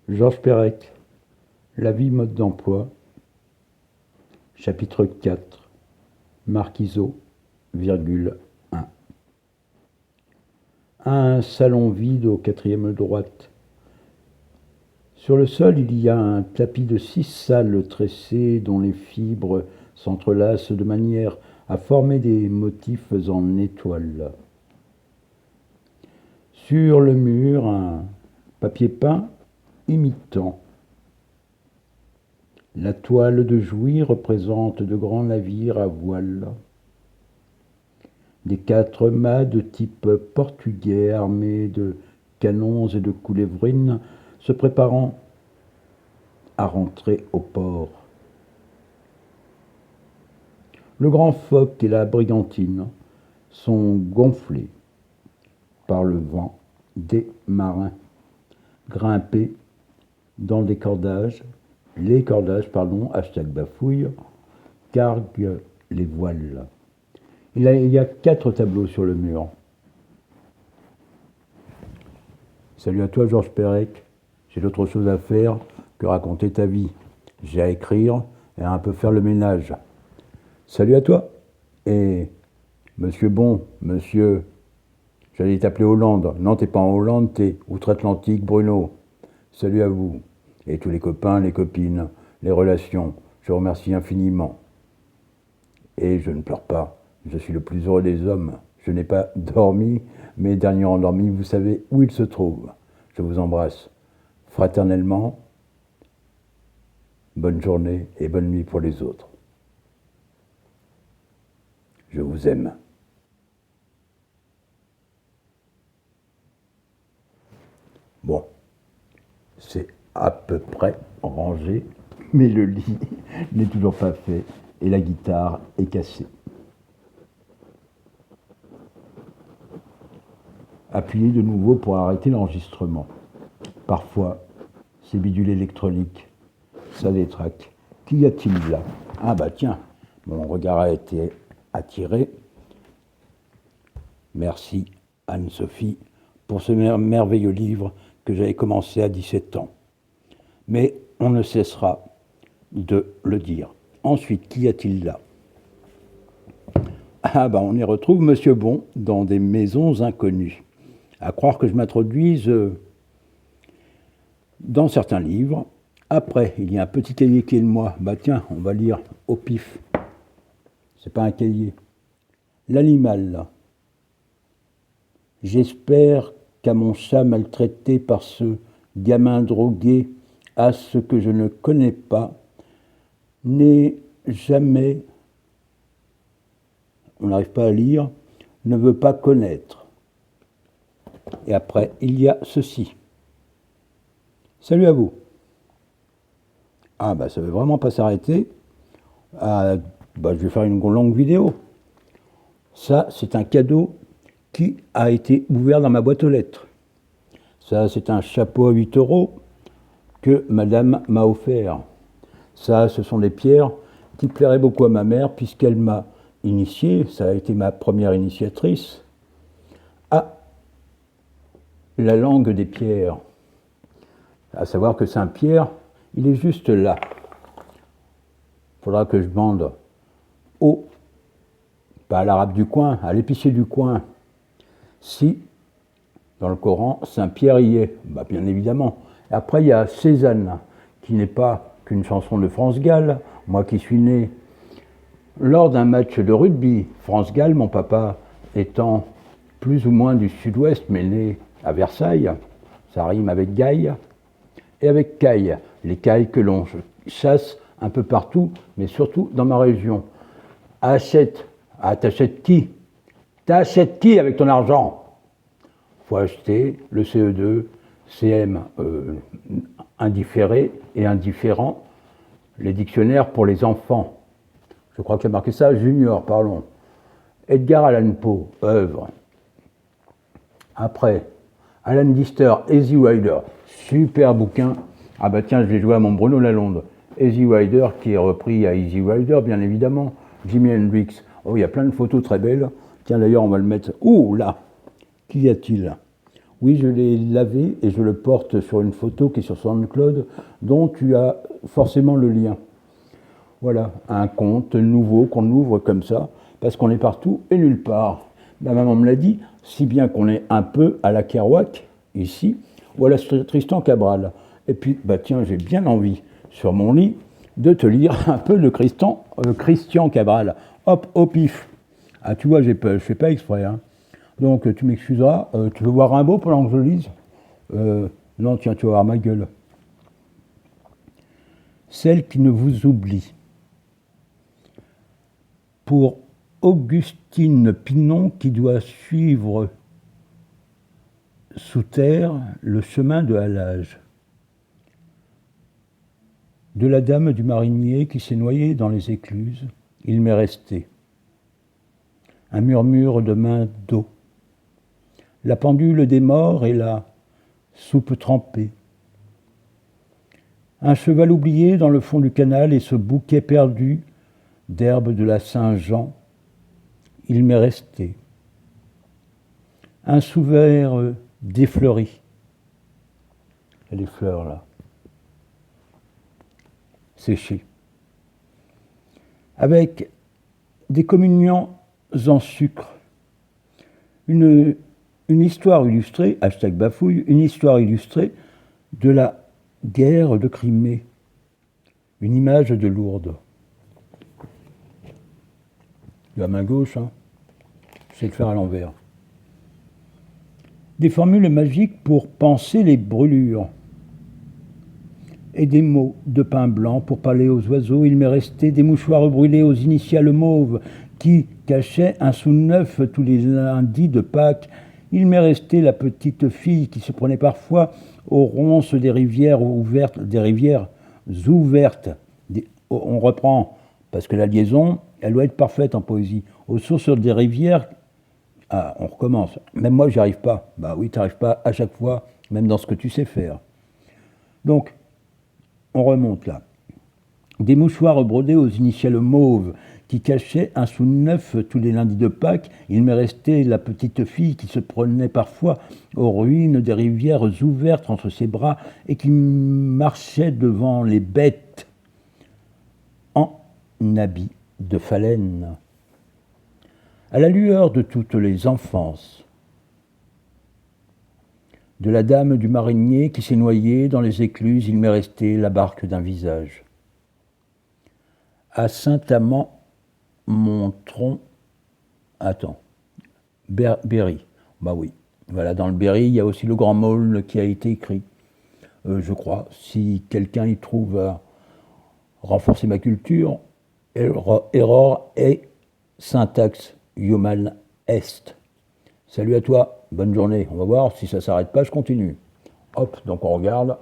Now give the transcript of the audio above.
Georges Perec, La vie mode d'emploi, chapitre 4, Marquisot, virgule 1. Un salon vide au quatrième droite. Sur le sol, il y a un tapis de 6 salles tressées dont les fibres s'entrelacent de manière à former des motifs en étoiles. Sur le mur, un papier peint imitant. La toile de Jouy représente de grands navires à voile. Des 4 mâts de type portugais armés de canons et de coulevrines se préparant à rentrer au port. Le Grand Phoque et la Brigantine sont gonflés par le vent des marins, grimpés dans les cordages, #bafouille, carguent les voiles. Il y a 4 tableaux sur le mur. Salut à toi, Georges Perec. J'ai d'autres choses à faire que raconter ta vie. J'ai à écrire et à un peu faire le ménage. Salut à toi. Et monsieur Bon, monsieur, j'allais t'appeler Hollande. Non, t'es pas en Hollande, t'es outre-Atlantique, Bruno. Salut à vous. Et tous les copains, les copines, les relations. Je vous remercie infiniment. Et je ne pleure pas. Je suis le plus heureux des hommes. Je n'ai pas dormi. Mes derniers endormis, vous savez où ils se trouvent. Je vous embrasse fraternellement. Bonne journée et bonne nuit pour les autres. Je vous aime. Bon, c'est à peu près rangé, mais le lit n'est toujours pas fait et la guitare est cassée. Appuyez de nouveau pour arrêter l'enregistrement. Parfois, c'est bidule électronique. Ça détraque. Qu'y a-t-il là? Ah bah tiens, mon regard a été attiré. Merci Anne-Sophie pour ce merveilleux livre que j'avais commencé à 17 ans. Mais on ne cessera de le dire. Ensuite, qu'y a-t-il là? Ah bah on y retrouve Monsieur Bon dans des maisons inconnues. À croire que je m'introduise dans certains livres. Après, il y a un petit cahier qui est de moi. Bah tiens, on va lire au pif. C'est pas un cahier. L'animal, là. J'espère qu'à mon chat maltraité par ce gamin drogué, à ce que je ne connais pas, n'est jamais, on n'arrive pas à lire, ne veut pas connaître. Et après, il y a ceci. Salut à vous. Ah bah ça ne veut vraiment pas s'arrêter. Ah, bah, je vais faire une longue vidéo. Ça, c'est un cadeau qui a été ouvert dans ma boîte aux lettres. Ça, c'est un chapeau à 8 € que madame m'a offert. Ça, ce sont des pierres qui plairaient beaucoup à ma mère puisqu'elle m'a initié, ça a été ma première initiatrice, à la langue des pierres. À savoir que Saint-Pierre, il est juste là. Il faudra que je demande pas à l'arabe du coin, à l'épicier du coin, si dans le Coran, Saint-Pierre y est. Bah, bien évidemment. Et après, il y a Cézanne, qui n'est pas qu'une chanson de France Gall. Moi qui suis né lors d'un match de rugby, France Gall, mon papa étant plus ou moins du sud-ouest, mais né à Versailles, ça rime avec Gaille, et avec caille, les cailles que l'on chasse un peu partout, mais surtout dans ma région. Achète. Ah, t'achètes qui? T'achètes qui avec ton argent? Faut acheter le CE2, CM indifféré et indifférent, les dictionnaires pour les enfants. Je crois qu'il y a marqué ça, junior, pardon. Edgar Allan Poe, œuvre. Après, Alan Dister, Easy Rider, super bouquin. Ah bah tiens, je vais jouer à mon Bruno Lalonde. Easy Rider qui est repris à Easy Rider, bien évidemment. Jimi Hendrix. Oh, il y a plein de photos très belles. Tiens, d'ailleurs, on va le mettre. Ouh là, qu'y a-t-il? Oui, je l'ai lavé et je le porte sur une photo qui est sur SoundCloud, dont tu as forcément le lien. Voilà, un compte nouveau qu'on ouvre comme ça, parce qu'on est partout et nulle part. Ma maman me l'a dit, si bien qu'on est un peu à la Kerouac, ici, ou à la Tristan Cabral. Et puis, bah tiens, j'ai bien envie, sur mon lit, de te lire un peu de Christian Cabral. Hop, au pif. Ah, tu vois, je fais pas exprès. Hein. Donc, tu m'excuseras. Tu veux voir Rimbaud pendant que je lise Non, tiens, tu vas voir ma gueule. Celle qui ne vous oublie. Pour Augustine Pinon qui doit suivre sous terre le chemin de halage. De la dame du marinier qui s'est noyée dans les écluses, il m'est resté un murmure de mains d'eau. La pendule des morts et la soupe trempée. Un cheval oublié dans le fond du canal et ce bouquet perdu d'herbe de la Saint-Jean, il m'est resté. Un sous-vert défleuri. Il y a des fleurs là. Séchées. Avec des communiants en sucre. Une histoire illustrée, hashtag bafouille, une histoire illustrée de la guerre de Crimée. Une image de Lourdes. La main gauche, hein. Je sais le faire à l'envers. Des formules magiques pour penser les brûlures. Et des mots de pain blanc pour parler aux oiseaux. Il m'est resté des mouchoirs brûlés aux initiales mauves qui cachaient un sou neuf tous les lundis de Pâques. Il m'est resté la petite fille qui se prenait parfois aux ronces des rivières ouvertes, on reprend, parce que la liaison, elle doit être parfaite en poésie. Aux sources des rivières, on recommence. Même moi, j'y arrive pas. Bah oui, tu n'arrives pas à chaque fois, même dans ce que tu sais faire. Donc, on remonte là. Des mouchoirs brodés aux initiales mauves qui cachaient un sou neuf tous les lundis de Pâques. Il m'est resté la petite fille qui se prenait parfois aux ruines des rivières ouvertes entre ses bras et qui marchait devant les bêtes en habit de phalène. À la lueur de toutes les enfances, de la dame du marinier qui s'est noyée dans les écluses, il m'est resté la barque d'un visage. À Saint-Amand-Montron, Berry. Bah oui, voilà, dans le Berry, il y a aussi le Grand Maulne qui a été écrit, je crois. Si quelqu'un y trouve à renforcer ma culture, error et syntaxe human est. Salut à toi, bonne journée. On va voir si ça s'arrête pas, je continue. Hop, donc on regarde.